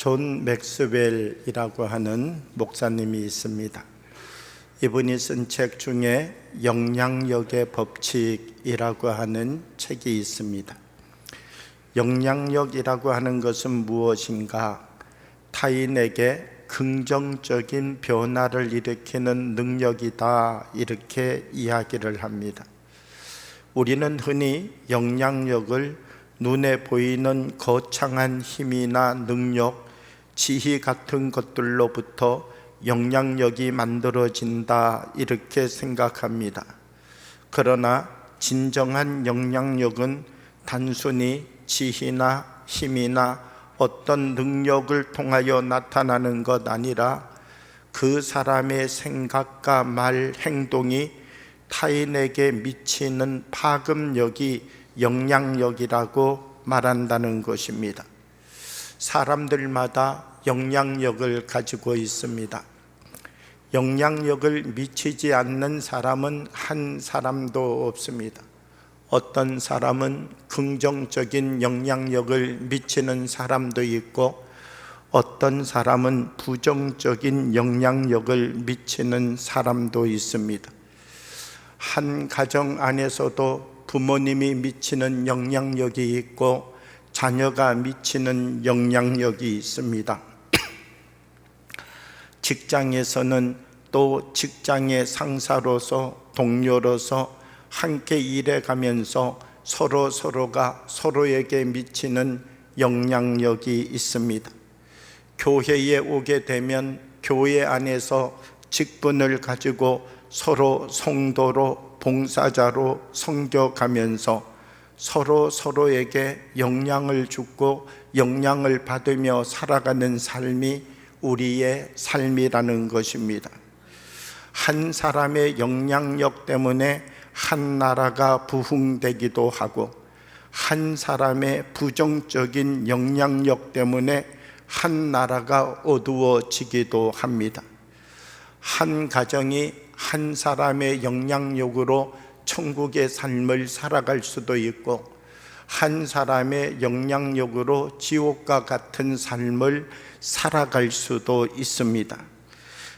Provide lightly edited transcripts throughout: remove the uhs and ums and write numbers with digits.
존 맥스웰이라고 하는 목사님이 있습니다. 이분이 쓴 책 중에 영향력의 법칙이라고 하는 책이 있습니다. 영향력이라고 하는 것은 무엇인가? 타인에게 긍정적인 변화를 일으키는 능력이다, 이렇게 이야기를 합니다. 우리는 흔히 영향력을 눈에 보이는 거창한 힘이나 능력, 지희 같은 것들로부터 영향력이 만들어진다, 이렇게 생각합니다. 그러나 진정한 영향력은 단순히 지희나 힘이나 어떤 능력을 통하여 나타나는 것 아니라 그 사람의 생각과 말, 행동이 타인에게 미치는 파급력이 영향력이라고 말한다는 것입니다. 사람들마다 영향력을 가지고 있습니다. 영향력을 미치지 않는 사람은 한 사람도 없습니다. 어떤 사람은 긍정적인 영향력을 미치는 사람도 있고, 어떤 사람은 부정적인 영향력을 미치는 사람도 있습니다. 한 가정 안에서도 부모님이 미치는 영향력이 있고 자녀가 미치는 영향력이 있습니다. 직장에서는 또 직장의 상사로서, 동료로서 함께 일해가면서 서로가 서로에게 미치는 영향력이 있습니다. 교회에 오게 되면 교회 안에서 직분을 가지고 서로 성도로, 봉사자로 섬겨가면서 서로에게 영향을 주고 영향을 받으며 살아가는 삶이 우리의 삶이라는 것입니다. 한 사람의 영향력 때문에 한 나라가 부흥되기도 하고, 한 사람의 부정적인 영향력 때문에 한 나라가 어두워지기도 합니다. 한 가정이 한 사람의 영향력으로 천국의 삶을 살아갈 수도 있고, 한 사람의 영향력으로 지옥과 같은 삶을 살아갈 수도 있습니다.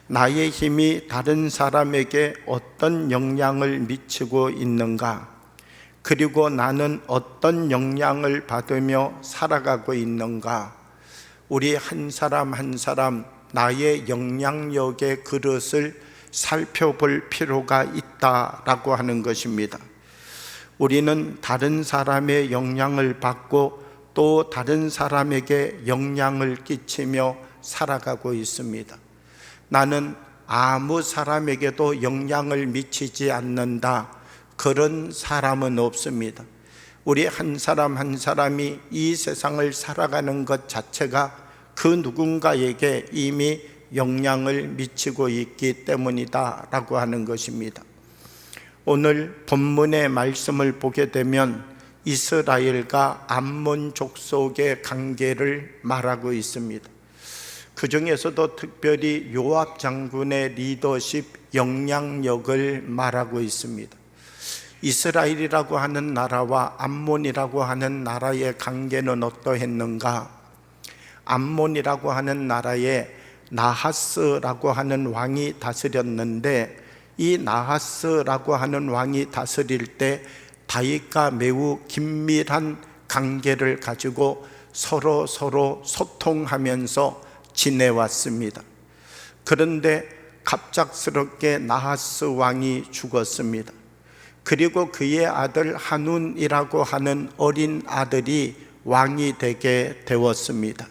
나의 힘이 다른 사람에게 어떤 영향을 미치고 있는가? 그리고 나는 어떤 영향을 받으며 살아가고 있는가? 우리 한 사람 한 사람 나의 영향력의 그릇을 살펴볼 필요가 있다라고 하는 것입니다. 우리는 다른 사람의 영향을 받고 또 다른 사람에게 영향을 끼치며 살아가고 있습니다. 나는 아무 사람에게도 영향을 미치지 않는다, 그런 사람은 없습니다. 우리 한 사람 한 사람이 이 세상을 살아가는 것 자체가 그 누군가에게 이미 영향을 미치고 있기 때문이다 라고 하는 것입니다. 오늘 본문의 말씀을 보게 되면 이스라엘과 암몬 족속의 관계를 말하고 있습니다. 그 중에서도 특별히 요압 장군의 리더십, 영향력을 말하고 있습니다. 이스라엘이라고 하는 나라와 암몬이라고 하는 나라의 관계는 어떠했는가? 암몬이라고 하는 나라에 나하스라고 하는 왕이 다스렸는데, 이 나하스라고 하는 왕이 다스릴 때 다윗과 매우 긴밀한 관계를 가지고 서로 소통하면서 지내왔습니다. 그런데 갑작스럽게 나하스 왕이 죽었습니다. 그리고 그의 아들 한운이라고 하는 어린 아들이 왕이 되게 되었습니다.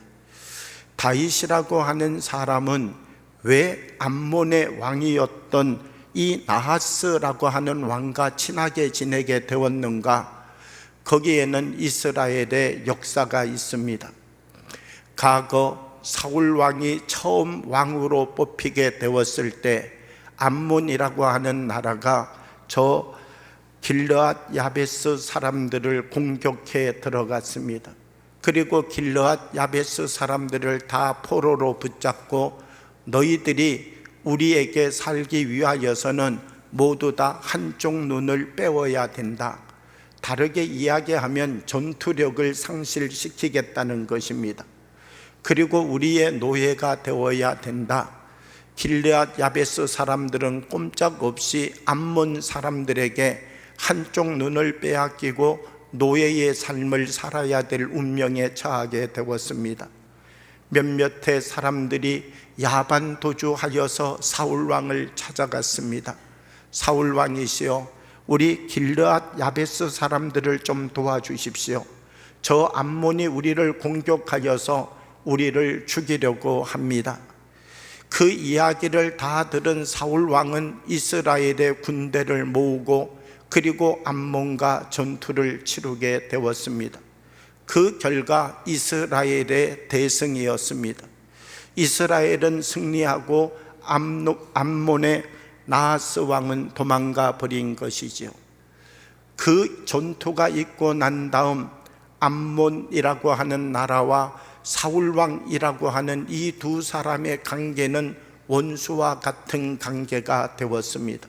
다윗이라고 하는 사람은 왜 암몬의 왕이었던 이 나하스라고 하는 왕과 친하게 지내게 되었는가? 거기에는 이스라엘의 역사가 있습니다. 과거 사울 왕이 처음 왕으로 뽑히게 되었을 때 암몬이라고 하는 나라가 저 길르앗 야베스 사람들을 공격해 들어갔습니다. 그리고 길르앗 야베스 사람들을 다 포로로 붙잡고 너희들이 우리에게 살기 위하여서는 모두 다 한쪽 눈을 빼어야 된다. 다르게 이야기하면 전투력을 상실시키겠다는 것입니다. 그리고 우리의 노예가 되어야 된다. 길르앗 야베스 사람들은 꼼짝없이 암몬 사람들에게 한쪽 눈을 빼앗기고 노예의 삶을 살아야 될 운명에 처하게 되었습니다. 몇몇의 사람들이 야반 도주하여서 사울 왕을 찾아갔습니다. 사울 왕이시여, 우리 길르앗 야베스 사람들을 좀 도와주십시오. 저 암몬이 우리를 공격하여서 우리를 죽이려고 합니다. 그 이야기를 다 들은 사울 왕은 이스라엘의 군대를 모으고 그리고 암몬과 전투를 치르게 되었습니다. 그 결과 이스라엘의 대승이었습니다. 이스라엘은 승리하고 암몬의 나하스 왕은 도망가 버린 것이지요. 그 전투가 있고 난 다음 암몬이라고 하는 나라와 사울 왕이라고 하는 이 두 사람의 관계는 원수와 같은 관계가 되었습니다.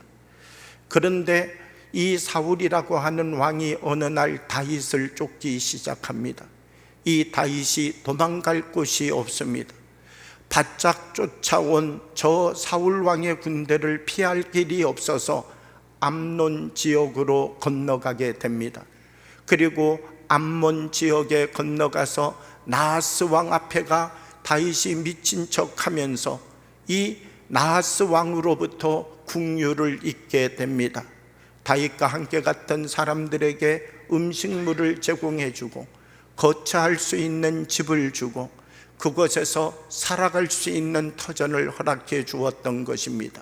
그런데 이 사울이라고 하는 왕이 어느 날 다윗을 쫓기 시작합니다. 이 다윗이 도망갈 곳이 없습니다. 바짝 쫓아온 저 사울 왕의 군대를 피할 길이 없어서 암논 지역으로 건너가게 됩니다. 그리고 암몬 지역에 건너가서 나하스 왕 앞에가 다윗이 미친 척하면서 이 나하스 왕으로부터 국류를 잊게 됩니다. 다윗과 함께 갔던 사람들에게 음식물을 제공해주고 거처할 수 있는 집을 주고 그곳에서 살아갈 수 있는 터전을 허락해 주었던 것입니다.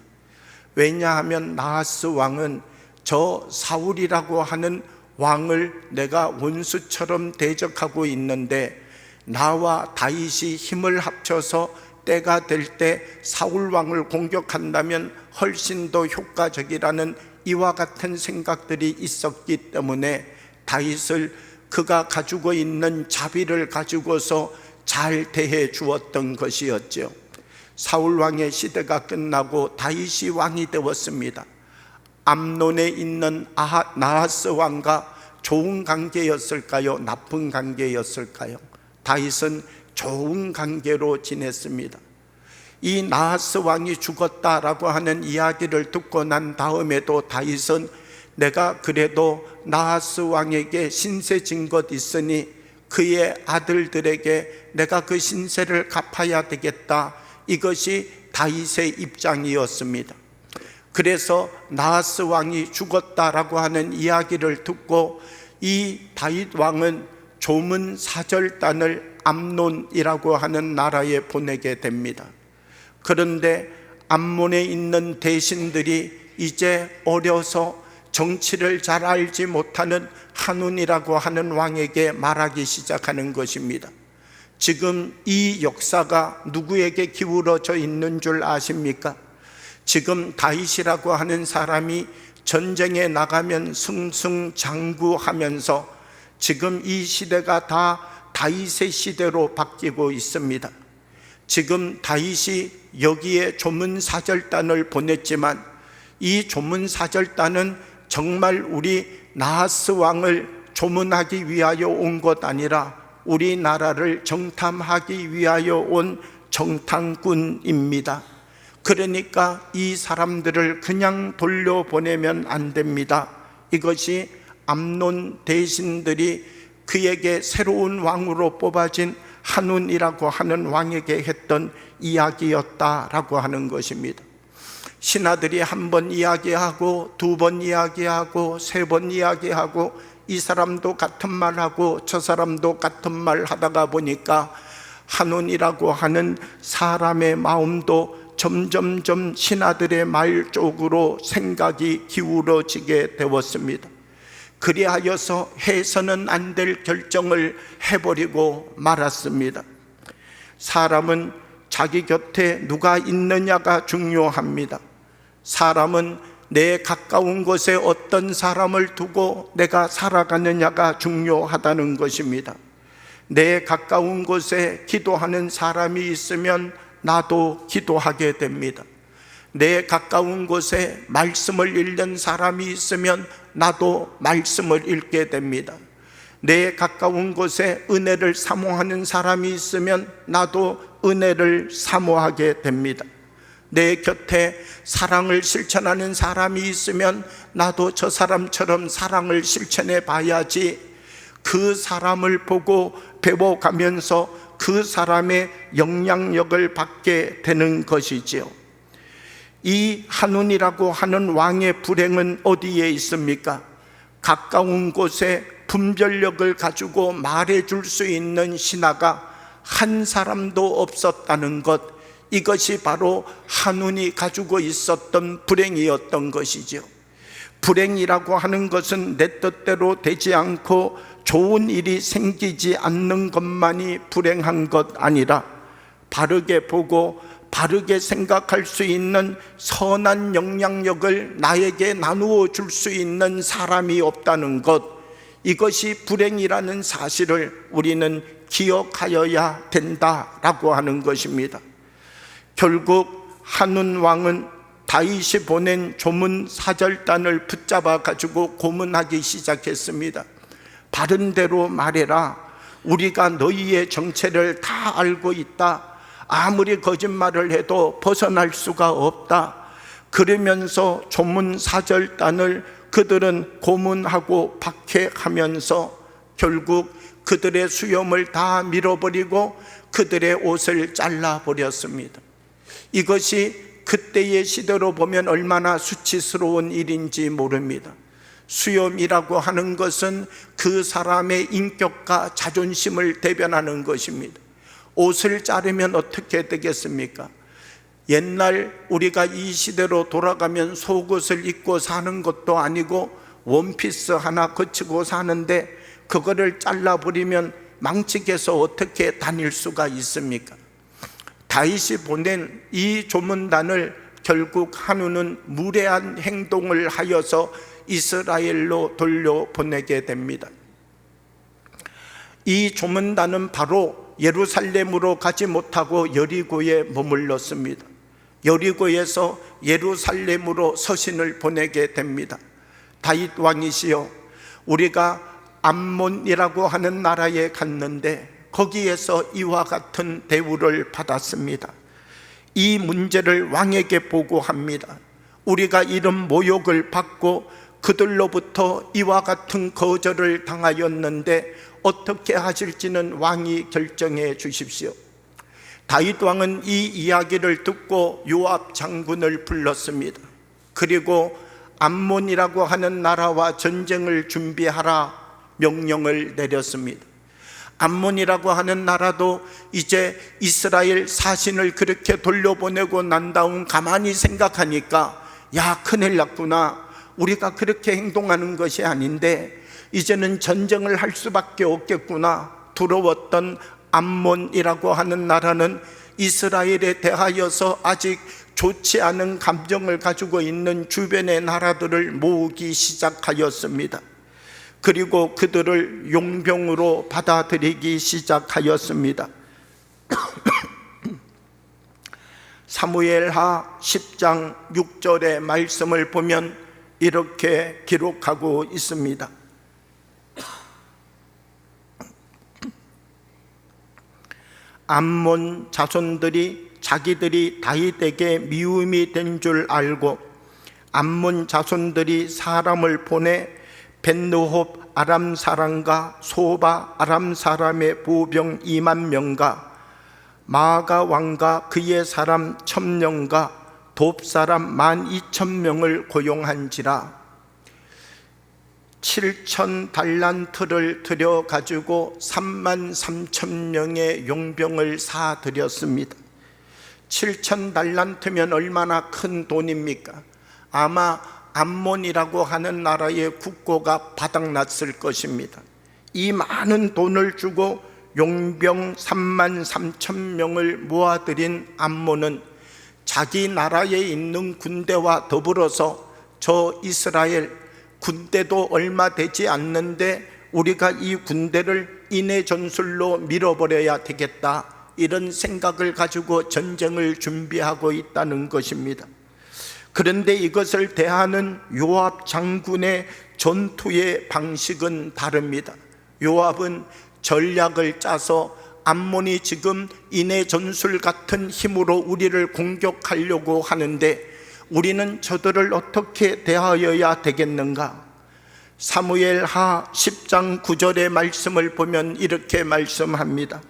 왜냐하면 나하스 왕은 저 사울이라고 하는 왕을 내가 원수처럼 대적하고 있는데 나와 다윗이 힘을 합쳐서 때가 될 때 사울 왕을 공격한다면 훨씬 더 효과적이라는 이와 같은 생각들이 있었기 때문에 다윗을 그가 가지고 있는 자비를 가지고서 잘 대해 주었던 것이었죠. 사울 왕의 시대가 끝나고 다윗이 왕이 되었습니다. 암논에 있는 나하스 왕과 좋은 관계였을까요? 나쁜 관계였을까요? 다윗은 좋은 관계로 지냈습니다. 이 나하스 왕이 죽었다라고 하는 이야기를 듣고 난 다음에도 다윗은 내가 그래도 나하스 왕에게 신세 진 것 있으니 그의 아들들에게 내가 그 신세를 갚아야 되겠다, 이것이 다윗의 입장이었습니다. 그래서 나하스 왕이 죽었다라고 하는 이야기를 듣고 이 다윗 왕은 조문 사절단을 암논이라고 하는 나라에 보내게 됩니다. 그런데 암몬에 있는 대신들이 이제 어려서 정치를 잘 알지 못하는 한운이라고 하는 왕에게 말하기 시작하는 것입니다. 지금 이 역사가 누구에게 기울어져 있는 줄 아십니까? 지금 다윗이라고 하는 사람이 전쟁에 나가면 승승장구하면서 지금 이 시대가 다 다윗의 시대로 바뀌고 있습니다. 지금 다윗이 여기에 조문사절단을 보냈지만 이 조문사절단은 정말 우리 나하스 왕을 조문하기 위하여 온 것 아니라 우리나라를 정탐하기 위하여 온 정탐꾼입니다. 그러니까 이 사람들을 그냥 돌려보내면 안 됩니다. 이것이 암논 대신들이 그에게 새로운 왕으로 뽑아진 한운이라고 하는 왕에게 했던 이야기였다라고 하는 것입니다. 신하들이 한 번 이야기하고 두 번 이야기하고 세 번 이야기하고 이 사람도 같은 말하고 저 사람도 같은 말 하다가 보니까 한운이라고 하는 사람의 마음도 점점점 신하들의 말 쪽으로 생각이 기울어지게 되었습니다. 그리하여서 해서는 안 될 결정을 해버리고 말았습니다. 사람은 자기 곁에 누가 있느냐가 중요합니다. 사람은 내 가까운 곳에 어떤 사람을 두고 내가 살아가느냐가 중요하다는 것입니다. 내 가까운 곳에 기도하는 사람이 있으면 나도 기도하게 됩니다. 내 가까운 곳에 말씀을 읽는 사람이 있으면 나도 말씀을 읽게 됩니다. 내 가까운 곳에 은혜를 사모하는 사람이 있으면 나도 은혜를 사모하게 됩니다. 내 곁에 사랑을 실천하는 사람이 있으면 나도 저 사람처럼 사랑을 실천해 봐야지, 그 사람을 보고 배워가면서 그 사람의 영향력을 받게 되는 것이지요. 이 한운이라고 하는 왕의 불행은 어디에 있습니까? 가까운 곳에 분별력을 가지고 말해줄 수 있는 신하가 한 사람도 없었다는 것, 이것이 바로 한운이 가지고 있었던 불행이었던 것이죠. 불행이라고 하는 것은 내 뜻대로 되지 않고 좋은 일이 생기지 않는 것만이 불행한 것 아니라, 바르게 보고 바르게 생각할 수 있는 선한 영향력을 나에게 나누어 줄 수 있는 사람이 없다는 것, 이것이 불행이라는 사실을 우리는 기억하여야 된다라고 하는 것입니다. 결국 한운 왕은 다윗이 보낸 조문 사절단을 붙잡아 가지고 고문하기 시작했습니다. 바른 대로 말해라. 우리가 너희의 정체를 다 알고 있다. 아무리 거짓말을 해도 벗어날 수가 없다. 그러면서 조문 사절단을 그들은 고문하고 박해하면서 결국 그들의 수염을 다 밀어버리고 그들의 옷을 잘라버렸습니다. 이것이 그때의 시대로 보면 얼마나 수치스러운 일인지 모릅니다. 수염이라고 하는 것은 그 사람의 인격과 자존심을 대변하는 것입니다. 옷을 자르면 어떻게 되겠습니까? 옛날 우리가 이 시대로 돌아가면 속옷을 입고 사는 것도 아니고 원피스 하나 거치고 사는데 그거를 잘라버리면 망치게서 어떻게 다닐 수가 있습니까? 다윗이 보낸 이 조문단을 결국 한운은 무례한 행동을 하여서 이스라엘로 돌려보내게 됩니다. 이 조문단은 바로 예루살렘으로 가지 못하고 여리고에 머물렀습니다. 여리고에서 예루살렘으로 서신을 보내게 됩니다. 다윗 왕이시여, 우리가 암몬이라고 하는 나라에 갔는데 거기에서 이와 같은 대우를 받았습니다. 이 문제를 왕에게 보고합니다. 우리가 이런 모욕을 받고 그들로부터 이와 같은 거절을 당하였는데 어떻게 하실지는 왕이 결정해 주십시오. 다윗 왕은 이 이야기를 듣고 요압 장군을 불렀습니다. 그리고 암몬이라고 하는 나라와 전쟁을 준비하라 명령을 내렸습니다. 암몬이라고 하는 나라도 이제 이스라엘 사신을 그렇게 돌려보내고 난 다음 가만히 생각하니까, 야, 큰일 났구나. 우리가 그렇게 행동하는 것이 아닌데 이제는 전쟁을 할 수밖에 없겠구나. 두려웠던 암몬이라고 하는 나라는 이스라엘에 대하여서 아직 좋지 않은 감정을 가지고 있는 주변의 나라들을 모으기 시작하였습니다. 그리고 그들을 용병으로 받아들이기 시작하였습니다. 사무엘하 10장 6절의 말씀을 보면 이렇게 기록하고 있습니다. 암몬 자손들이 자기들이 다윗에게 미움이 된 줄 알고 암몬 자손들이 사람을 보내 벳르홉 아람 사람과 소바 아람 사람의 보병 2만 명과 마아가 왕과 그의 사람 1000명과 돕 사람 12,000명을 고용한지라. 7,000달란트를 들여가지고 33,000명의 용병을 사들였습니다. 7,000달란트면 얼마나 큰 돈입니까? 아마 암몬이라고 하는 나라의 국고가 바닥났을 것입니다. 이 많은 돈을 주고 용병 33,000명을 모아들인 암몬은 자기 나라에 있는 군대와 더불어서 저 이스라엘 군대도 얼마 되지 않는데 우리가 이 군대를 인해 전술로 밀어버려야 되겠다, 이런 생각을 가지고 전쟁을 준비하고 있다는 것입니다. 그런데 이것을 대하는 요압 장군의 전투의 방식은 다릅니다. 요압은 전략을 짜서 암몬이 지금 인해 전술 같은 힘으로 우리를 공격하려고 하는데 우리는 저들을 어떻게 대하여야 되겠는가? 사무엘하 10장 9절의 말씀을 보면 이렇게 말씀합니다.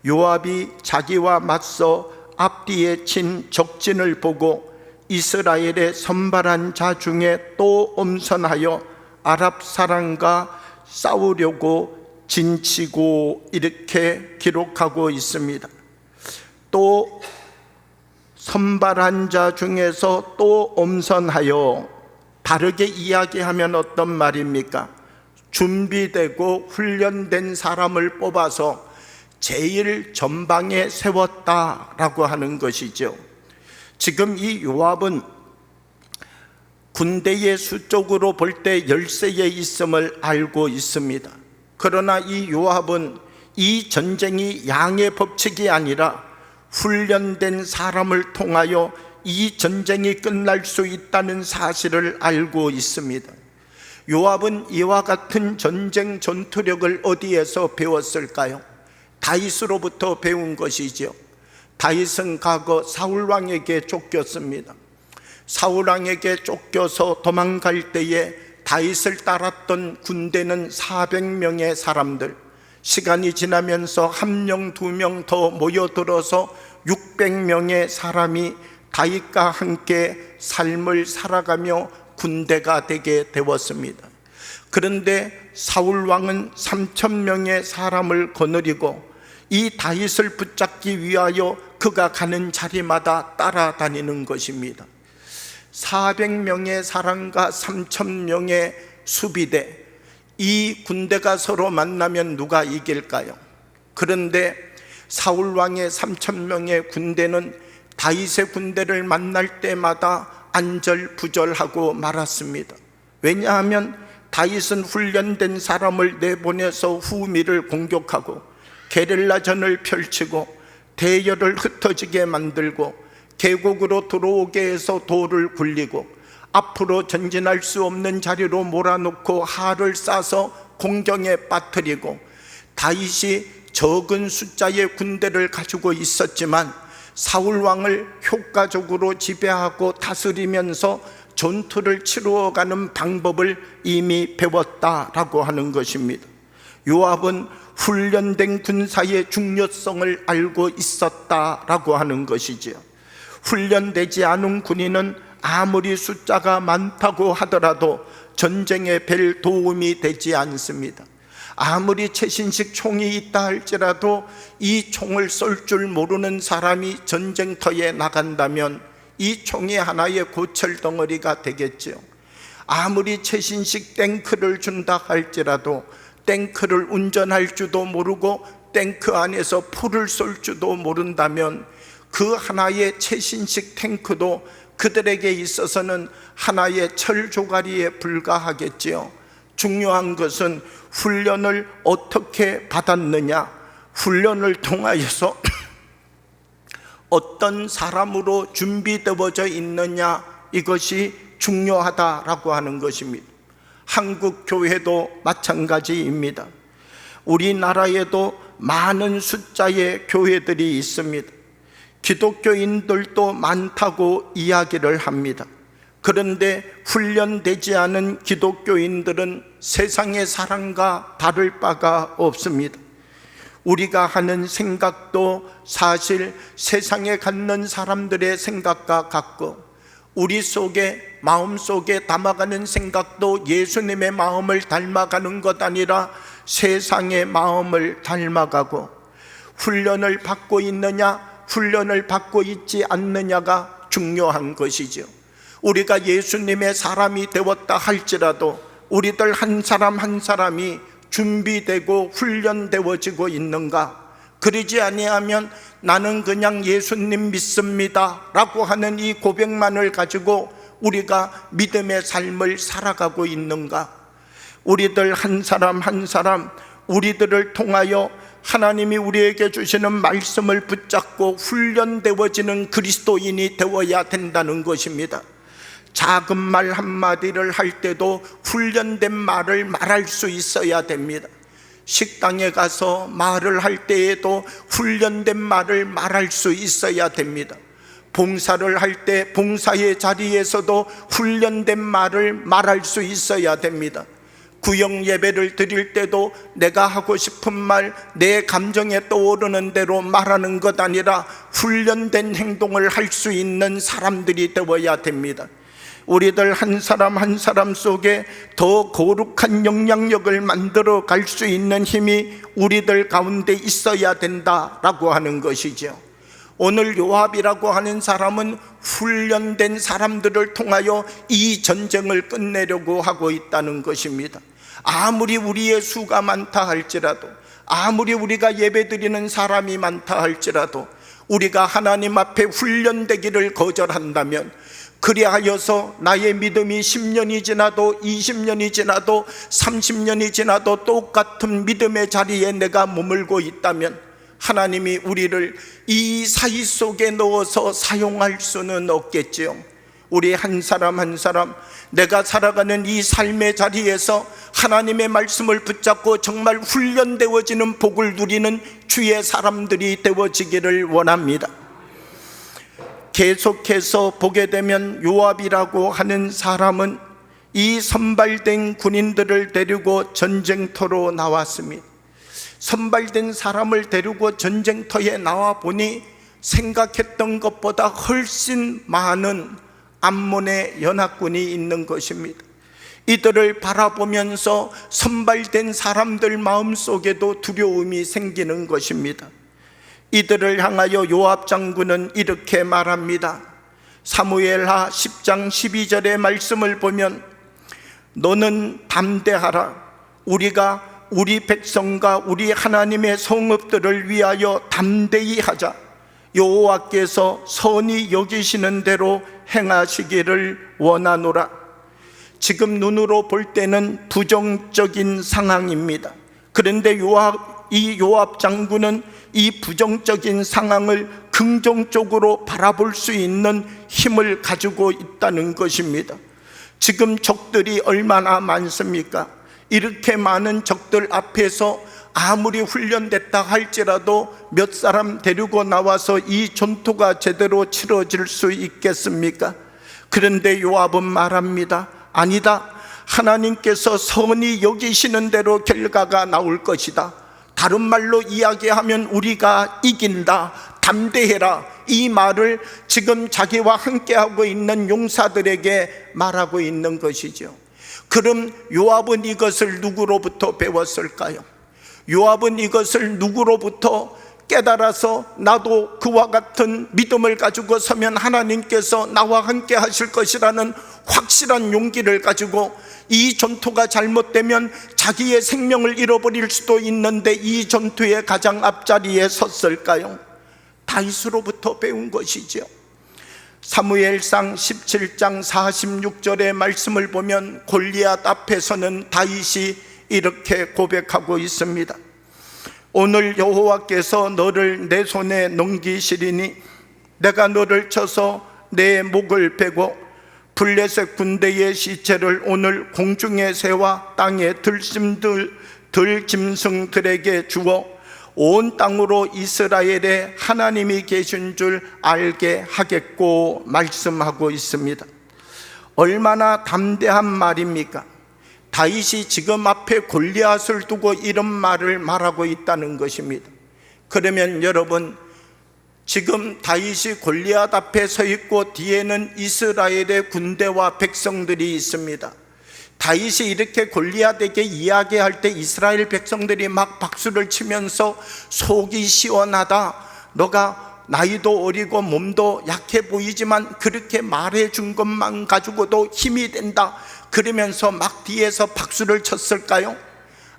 요압이 자기와 맞서 앞뒤에 친 적진을 보고 이스라엘의 선발한 자 중에 또 엄선하여 아랍 사람과 싸우려고 진치고, 이렇게 기록하고 있습니다. 또 선발한 자 중에서 또 엄선하여, 다르게 이야기하면 어떤 말입니까? 준비되고 훈련된 사람을 뽑아서 제일 전방에 세웠다라고 하는 것이죠. 지금 이 요압은 군대의 수적으로 볼 때 열세에 있음을 알고 있습니다. 그러나 이 요압은 이 전쟁이 양의 법칙이 아니라 훈련된 사람을 통하여 이 전쟁이 끝날 수 있다는 사실을 알고 있습니다. 요압은 이와 같은 전쟁 전투력을 어디에서 배웠을까요? 다윗으로부터 배운 것이죠. 다윗은 과거 사울왕에게 쫓겼습니다. 사울왕에게 쫓겨서 도망갈 때에 다윗을 따랐던 군대는 400명의 사람들, 시간이 지나면서 1명, 2명 더 모여들어서 600명의 사람이 다윗과 함께 삶을 살아가며 군대가 되게 되었습니다. 그런데 사울왕은 3,000명의 사람을 거느리고 이 다윗을 붙잡기 위하여 그가 가는 자리마다 따라다니는 것입니다. 400명의 사람과 3,000명의 수비대, 이 군대가 서로 만나면 누가 이길까요? 그런데 사울왕의 3,000명의 군대는 다윗의 군대를 만날 때마다 안절부절하고 말았습니다. 왜냐하면 다윗은 훈련된 사람을 내보내서 후미를 공격하고 게릴라전을 펼치고 대열을 흩어지게 만들고 계곡으로 들어오게 해서 돌을 굴리고 앞으로 전진할 수 없는 자리로 몰아놓고 활을 쏴서 공경에 빠뜨리고, 다윗이 적은 숫자의 군대를 가지고 있었지만 사울왕을 효과적으로 지배하고 다스리면서 전투를 치루어가는 방법을 이미 배웠다라고 하는 것입니다. 요압은 훈련된 군사의 중요성을 알고 있었다라고 하는 것이지요. 훈련되지 않은 군인은 아무리 숫자가 많다고 하더라도 전쟁에 별 도움이 되지 않습니다. 아무리 최신식 총이 있다 할지라도 이 총을 쏠 줄 모르는 사람이 전쟁터에 나간다면 이 총이 하나의 고철덩어리가 되겠죠. 아무리 최신식 탱크를 준다 할지라도 탱크를 운전할 줄도 모르고 탱크 안에서 풀을 쏠 줄도 모른다면 그 하나의 최신식 탱크도 그들에게 있어서는 하나의 철조가리에 불과하겠지요. 중요한 것은 훈련을 어떻게 받았느냐, 훈련을 통하여서 어떤 사람으로 준비되어져 있느냐, 이것이 중요하다라고 하는 것입니다. 한국 교회도 마찬가지입니다. 우리나라에도 많은 숫자의 교회들이 있습니다. 기독교인들도 많다고 이야기를 합니다. 그런데 훈련되지 않은 기독교인들은 세상의 사람과 다를 바가 없습니다. 우리가 하는 생각도 사실 세상에 갖는 사람들의 생각과 같고, 우리 속에 마음속에 담아가는 생각도 예수님의 마음을 닮아가는 것 아니라 세상의 마음을 닮아가고, 훈련을 받고 있느냐 훈련을 받고 있지 않느냐가 중요한 것이죠. 우리가 예수님의 사람이 되었다 할지라도 우리들 한 사람 한 사람이 준비되고 훈련되어지고 있는가? 그러지 아니하면 나는 그냥 예수님 믿습니다 라고 하는 이 고백만을 가지고 우리가 믿음의 삶을 살아가고 있는가? 우리들 한 사람 한 사람, 우리들을 통하여 하나님이 우리에게 주시는 말씀을 붙잡고 훈련되어지는 그리스도인이 되어야 된다는 것입니다. 작은 말 한마디를 할 때도 훈련된 말을 말할 수 있어야 됩니다. 식당에 가서 말을 할 때에도 훈련된 말을 말할 수 있어야 됩니다. 봉사를 할 때 봉사의 자리에서도 훈련된 말을 말할 수 있어야 됩니다. 구역 예배를 드릴 때도 내가 하고 싶은 말, 내 감정에 떠오르는 대로 말하는 것 아니라 훈련된 행동을 할 수 있는 사람들이 되어야 됩니다. 우리들 한 사람 한 사람 속에 더 거룩한 영향력을 만들어 갈 수 있는 힘이 우리들 가운데 있어야 된다라고 하는 것이죠. 오늘 요압이라고 하는 사람은 훈련된 사람들을 통하여 이 전쟁을 끝내려고 하고 있다는 것입니다. 아무리 우리의 수가 많다 할지라도, 아무리 우리가 예배드리는 사람이 많다 할지라도 우리가 하나님 앞에 훈련되기를 거절한다면, 그리하여서 나의 믿음이 10년이 지나도 20년이 지나도 30년이 지나도 똑같은 믿음의 자리에 내가 머물고 있다면 하나님이 우리를 이 사이 속에 넣어서 사용할 수는 없겠지요. 우리 한 사람 한 사람 내가 살아가는 이 삶의 자리에서 하나님의 말씀을 붙잡고 정말 훈련되어지는 복을 누리는 주의 사람들이 되어지기를 원합니다. 계속해서 보게 되면 요압이라고 하는 사람은 이 선발된 군인들을 데리고 전쟁터로 나왔습니다. 선발된 사람을 데리고 전쟁터에 나와 보니 생각했던 것보다 훨씬 많은 암몬의 연합군이 있는 것입니다. 이들을 바라보면서 선발된 사람들 마음속에도 두려움이 생기는 것입니다. 이들을 향하여 요압 장군은 이렇게 말합니다. 사무엘하 10장 12절의 말씀을 보면 너는 담대하라. 우리가 우리 백성과 우리 하나님의 성읍들을 위하여 담대히 하자. 여호와께서 선히 여기시는 대로 행하시기를 원하노라. 지금 눈으로 볼 때는 부정적인 상황입니다. 그런데 이 요압 장군은 이 부정적인 상황을 긍정적으로 바라볼 수 있는 힘을 가지고 있다는 것입니다. 지금 적들이 얼마나 많습니까? 이렇게 많은 적들 앞에서 아무리 훈련됐다 할지라도 몇 사람 데리고 나와서 이 전투가 제대로 치러질 수 있겠습니까? 그런데 요압은 말합니다. 아니다. 하나님께서 선히 여기시는 대로 결과가 나올 것이다. 다른 말로 이야기하면 우리가 이긴다. 담대해라. 이 말을 지금 자기와 함께하고 있는 용사들에게 말하고 있는 것이죠. 그럼 요압은 이것을 누구로부터 배웠을까요? 요압은 이것을 누구로부터 깨달아서 나도 그와 같은 믿음을 가지고 서면 하나님께서 나와 함께 하실 것이라는 확실한 용기를 가지고 이 전투가 잘못되면 자기의 생명을 잃어버릴 수도 있는데 이 전투의 가장 앞자리에 섰을까요? 다윗으로부터 배운 것이죠. 사무엘상 17장 46절의 말씀을 보면 골리앗 앞에서는 다윗이 이렇게 고백하고 있습니다. 오늘 여호와께서 너를 내 손에 넘기시리니 내가 너를 쳐서 내 목을 베고 블레셋 군대의 시체를 오늘 공중의 새와 땅의 들짐승들에게 주어 온 땅으로 이스라엘에 하나님이 계신 줄 알게 하겠고 말씀하고 있습니다. 얼마나 담대한 말입니까? 다윗이 지금 앞에 골리앗을 두고 이런 말을 말하고 있다는 것입니다. 그러면 여러분, 지금 다윗이 골리앗 앞에 서 있고 뒤에는 이스라엘의 군대와 백성들이 있습니다. 다윗이 이렇게 골리앗에게 이야기할 때 이스라엘 백성들이 막 박수를 치면서 속이 시원하다, 너가 나이도 어리고 몸도 약해 보이지만 그렇게 말해준 것만 가지고도 힘이 된다, 그러면서 막 뒤에서 박수를 쳤을까요?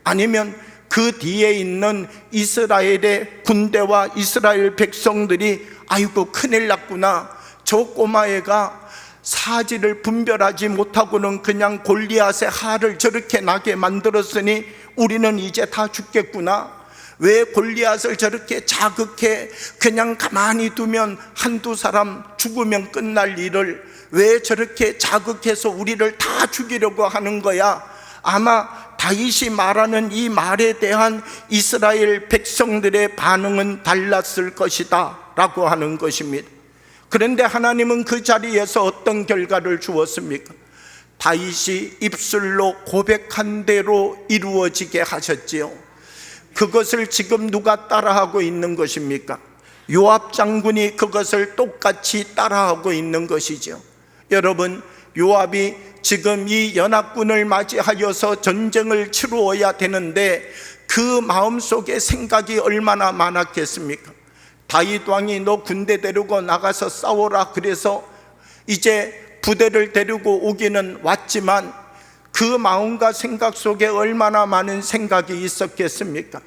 아니면 그 뒤에 있는 이스라엘의 군대와 이스라엘 백성들이 아이고 큰일 났구나, 저 꼬마애가 사지를 분별하지 못하고는 그냥 골리앗의 할을 저렇게 나게 만들었으니 우리는 이제 다 죽겠구나, 왜 골리앗을 저렇게 자극해 그냥 가만히 두면 한두 사람 죽으면 끝날 일을 왜 저렇게 자극해서 우리를 다 죽이려고 하는 거야? 아마 다윗이 말하는 이 말에 대한 이스라엘 백성들의 반응은 달랐을 것이다 라고 하는 것입니다. 그런데 하나님은 그 자리에서 어떤 결과를 주었습니까? 다윗이 입술로 고백한 대로 이루어지게 하셨지요. 그것을 지금 누가 따라하고 있는 것입니까? 요압 장군이 그것을 똑같이 따라하고 있는 것이죠. 여러분, 요압이 지금 이 연합군을 맞이하여서 전쟁을 치루어야 되는데 그 마음속에 생각이 얼마나 많았겠습니까? 다윗 왕이 너 군대 데리고 나가서 싸워라 그래서 이제 부대를 데리고 오기는 왔지만 그 마음과 생각 속에 얼마나 많은 생각이 있었겠습니까?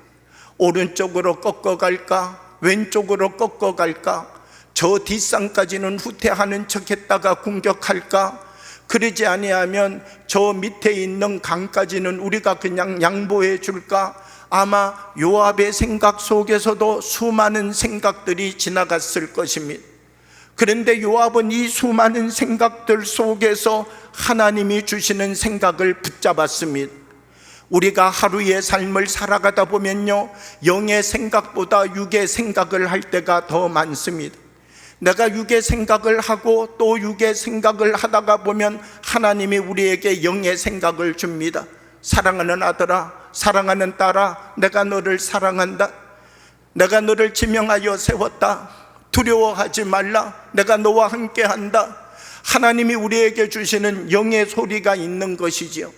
오른쪽으로 꺾어갈까? 왼쪽으로 꺾어갈까? 저 뒷산까지는 후퇴하는 척했다가 공격할까? 그러지 아니하면 저 밑에 있는 강까지는 우리가 그냥 양보해 줄까? 아마 요압의 생각 속에서도 수많은 생각들이 지나갔을 것입니다. 그런데 요압은 이 수많은 생각들 속에서 하나님이 주시는 생각을 붙잡았습니다. 우리가 하루의 삶을 살아가다 보면요, 영의 생각보다 육의 생각을 할 때가 더 많습니다. 내가 육의 생각을 하고 또 육의 생각을 하다가 보면 하나님이 우리에게 영의 생각을 줍니다. 사랑하는 아들아, 사랑하는 딸아, 내가 너를 사랑한다. 내가 너를 지명하여 세웠다. 두려워하지 말라. 내가 너와 함께한다. 하나님이 우리에게 주시는 영의 소리가 있는 것이지요.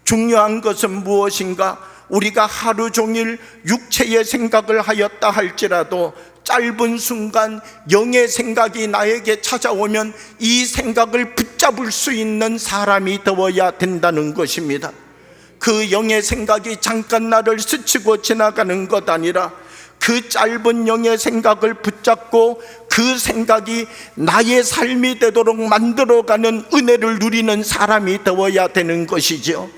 중요한 것은 무엇인가? 우리가 하루 종일 육체의 생각을 하였다 할지라도 짧은 순간 영의 생각이 나에게 찾아오면 이 생각을 붙잡을 수 있는 사람이 되어야 된다는 것입니다. 그 영의 생각이 잠깐 나를 스치고 지나가는 것 아니라 그 짧은 영의 생각을 붙잡고 그 생각이 나의 삶이 되도록 만들어가는 은혜를 누리는 사람이 되어야 되는 것이죠.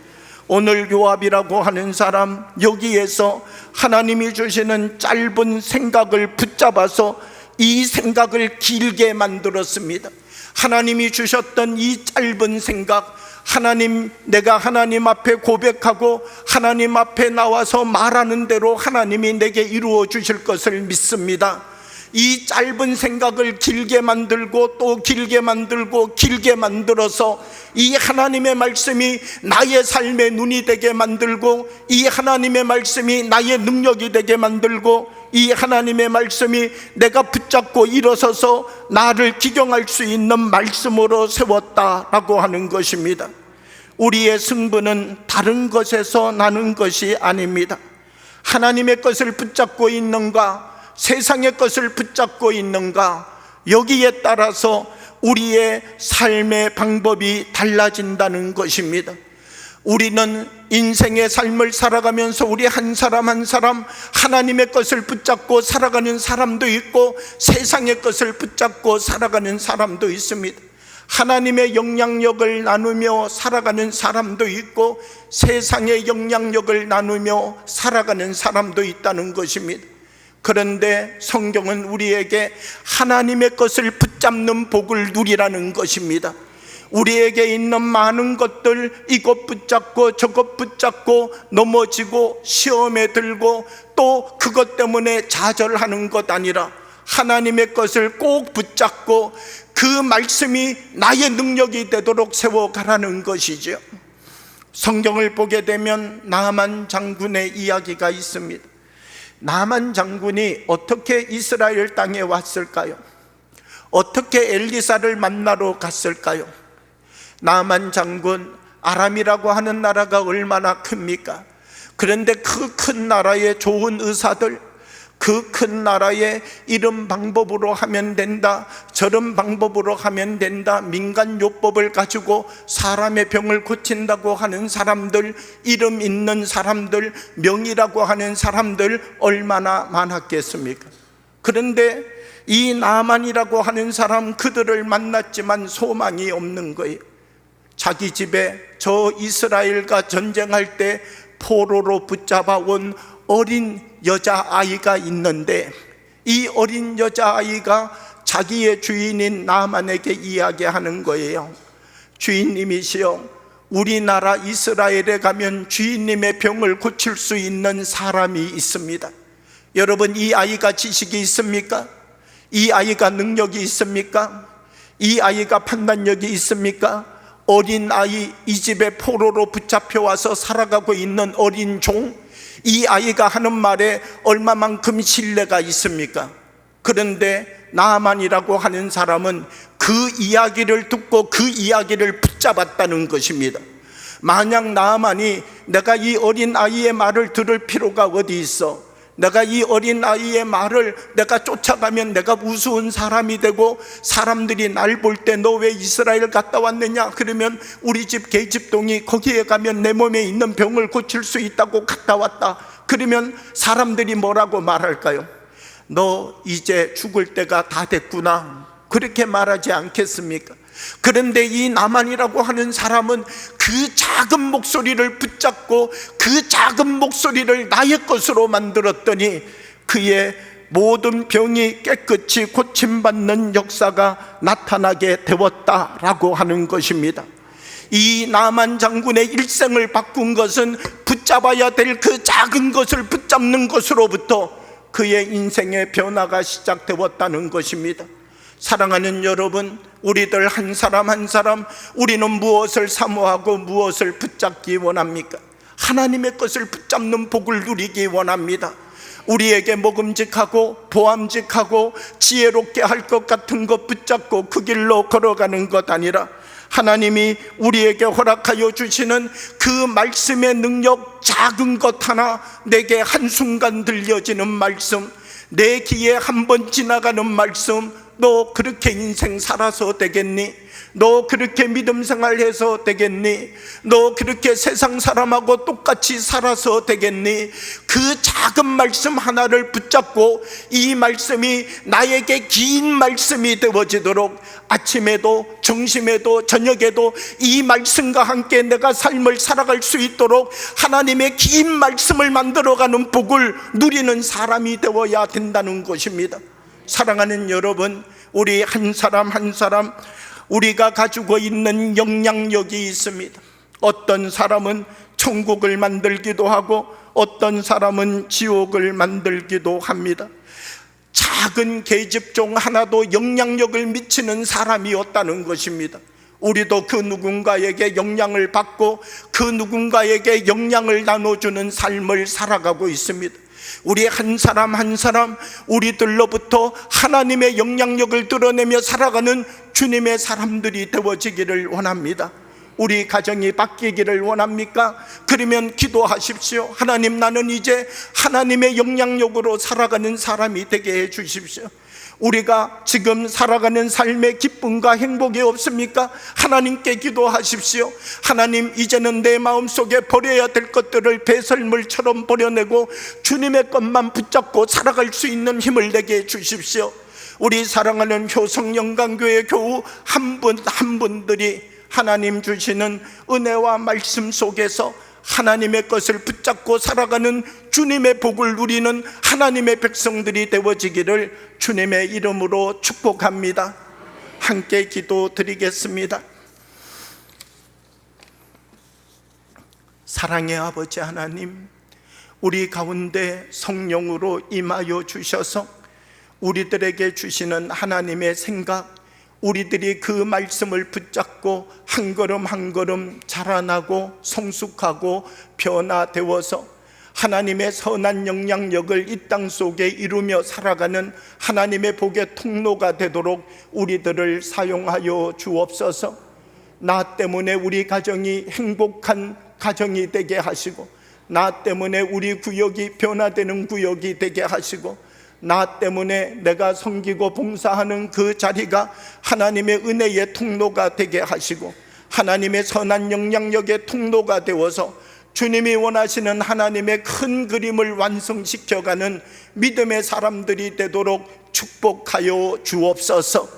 오늘 요압이라고 하는 사람, 여기에서 하나님이 주시는 짧은 생각을 붙잡아서 이 생각을 길게 만들었습니다. 하나님이 주셨던 이 짧은 생각, 하나님, 내가 하나님 앞에 고백하고 하나님 앞에 나와서 말하는 대로 하나님이 내게 이루어 주실 것을 믿습니다. 이 짧은 생각을 길게 만들고 또 길게 만들고 길게 만들어서 이 하나님의 말씀이 나의 삶의 눈이 되게 만들고 이 하나님의 말씀이 나의 능력이 되게 만들고 이 하나님의 말씀이 내가 붙잡고 일어서서 나를 기경할 수 있는 말씀으로 세웠다라고 하는 것입니다. 우리의 승부는 다른 것에서 나는 것이 아닙니다. 하나님의 것을 붙잡고 있는가, 세상의 것을 붙잡고 있는가, 여기에 따라서 우리의 삶의 방법이 달라진다는 것입니다. 우리는 인생의 삶을 살아가면서 우리 한 사람 한 사람 하나님의 것을 붙잡고 살아가는 사람도 있고 세상의 것을 붙잡고 살아가는 사람도 있습니다. 하나님의 영향력을 나누며 살아가는 사람도 있고 세상의 영향력을 나누며 살아가는 사람도 있다는 것입니다. 그런데 성경은 우리에게 하나님의 것을 붙잡는 복을 누리라는 것입니다. 우리에게 있는 많은 것들, 이것 붙잡고 저것 붙잡고 넘어지고 시험에 들고 또 그것 때문에 좌절하는 것 아니라 하나님의 것을 꼭 붙잡고 그 말씀이 나의 능력이 되도록 세워가라는 것이죠. 성경을 보게 되면 나만 장군의 이야기가 있습니다. 나만 장군이 어떻게 이스라엘 땅에 왔을까요? 어떻게 엘리사를 만나러 갔을까요? 나만 장군, 아람이라고 하는 나라가 얼마나 큽니까? 그런데 그 큰 나라의 좋은 의사들, 그 큰 나라에 이런 방법으로 하면 된다, 저런 방법으로 하면 된다, 민간요법을 가지고 사람의 병을 고친다고 하는 사람들, 이름 있는 사람들, 명이라고 하는 사람들 얼마나 많았겠습니까? 그런데 이 나만이라고 하는 사람, 그들을 만났지만 소망이 없는 거예요. 자기 집에 저 이스라엘과 전쟁할 때 포로로 붙잡아 온 어린 여자아이가 있는데 이 어린 여자아이가 자기의 주인인 나만에게 이야기하는 거예요. 주인님이시여, 우리나라 이스라엘에 가면 주인님의 병을 고칠 수 있는 사람이 있습니다. 여러분, 이 아이가 지식이 있습니까? 이 아이가 능력이 있습니까? 이 아이가 판단력이 있습니까? 어린 아이, 이 집에 포로로 붙잡혀 와서 살아가고 있는 어린 종, 이 아이가 하는 말에 얼마만큼 신뢰가 있습니까? 그런데 나아만이라고 하는 사람은 그 이야기를 듣고 그 이야기를 붙잡았다는 것입니다. 만약 나아만이 내가 이 어린 아이의 말을 들을 필요가 어디 있어? 내가 이 어린 아이의 말을 내가 쫓아가면 내가 우스운 사람이 되고 사람들이 날 볼 때 너 왜 이스라엘 갔다 왔느냐? 그러면 우리 집 계집동이 거기에 가면 내 몸에 있는 병을 고칠 수 있다고 갔다 왔다. 그러면 사람들이 뭐라고 말할까요? 너 이제 죽을 때가 다 됐구나, 그렇게 말하지 않겠습니까? 그런데 이 나만이라고 하는 사람은 그 작은 목소리를 붙잡고 그 작은 목소리를 나의 것으로 만들었더니 그의 모든 병이 깨끗이 고침받는 역사가 나타나게 되었다라고 하는 것입니다. 이 나만 장군의 일생을 바꾼 것은 붙잡아야 될 그 작은 것을 붙잡는 것으로부터 그의 인생의 변화가 시작되었다는 것입니다. 사랑하는 여러분, 우리들 한 사람 한 사람, 우리는 무엇을 사모하고 무엇을 붙잡기 원합니까? 하나님의 것을 붙잡는 복을 누리기 원합니다. 우리에게 먹음직하고 보암직하고 지혜롭게 할 것 같은 것 붙잡고 그 길로 걸어가는 것 아니라 하나님이 우리에게 허락하여 주시는 그 말씀의 능력, 작은 것 하나 내게 한순간 들려지는 말씀, 내 귀에 한 번 지나가는 말씀, 너 그렇게 인생 살아서 되겠니? 너 그렇게 믿음 생활해서 되겠니? 너 그렇게 세상 사람하고 똑같이 살아서 되겠니? 그 작은 말씀 하나를 붙잡고 이 말씀이 나에게 긴 말씀이 되어지도록 아침에도 점심에도 저녁에도 이 말씀과 함께 내가 삶을 살아갈 수 있도록 하나님의 긴 말씀을 만들어가는 복을 누리는 사람이 되어야 된다는 것입니다. 사랑하는 여러분, 우리 한 사람 한 사람 우리가 가지고 있는 영향력이 있습니다. 어떤 사람은 천국을 만들기도 하고 어떤 사람은 지옥을 만들기도 합니다. 작은 계집종 하나도 영향력을 미치는 사람이었다는 것입니다. 우리도 그 누군가에게 영향을 받고 그 누군가에게 영향을 나눠주는 삶을 살아가고 있습니다. 우리 한 사람 한 사람 우리들로부터 하나님의 영향력을 드러내며 살아가는 주님의 사람들이 되어지기를 원합니다. 우리 가정이 바뀌기를 원합니까? 그러면 기도하십시오. 하나님, 나는 이제 하나님의 영향력으로 살아가는 사람이 되게 해 주십시오. 우리가 지금 살아가는 삶의 기쁨과 행복이 없습니까? 하나님께 기도하십시오. 하나님, 이제는 내 마음속에 버려야 될 것들을 배설물처럼 버려내고 주님의 것만 붙잡고 살아갈 수 있는 힘을 내게 해 주십시오. 우리 사랑하는 효성영광교회 교우 한 분 한 분들이 하나님 주시는 은혜와 말씀 속에서 하나님의 것을 붙잡고 살아가는 주님의 복을 누리는 하나님의 백성들이 되어지기를 주님의 이름으로 축복합니다. 함께 기도드리겠습니다. 사랑의 아버지 하나님, 우리 가운데 성령으로 임하여 주셔서 우리들에게 주시는 하나님의 생각, 우리들이 그 말씀을 붙잡고 한 걸음 한 걸음 자라나고 성숙하고 변화되어서 하나님의 선한 영향력을 이 땅 속에 이루며 살아가는 하나님의 복의 통로가 되도록 우리들을 사용하여 주옵소서. 나 때문에 우리 가정이 행복한 가정이 되게 하시고, 나 때문에 우리 구역이 변화되는 구역이 되게 하시고, 나 때문에 내가 섬기고 봉사하는 그 자리가 하나님의 은혜의 통로가 되게 하시고 하나님의 선한 영향력의 통로가 되어서 주님이 원하시는 하나님의 큰 그림을 완성시켜가는 믿음의 사람들이 되도록 축복하여 주옵소서.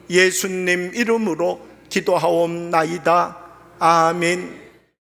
예수님 이름으로 기도하옵나이다. 아멘.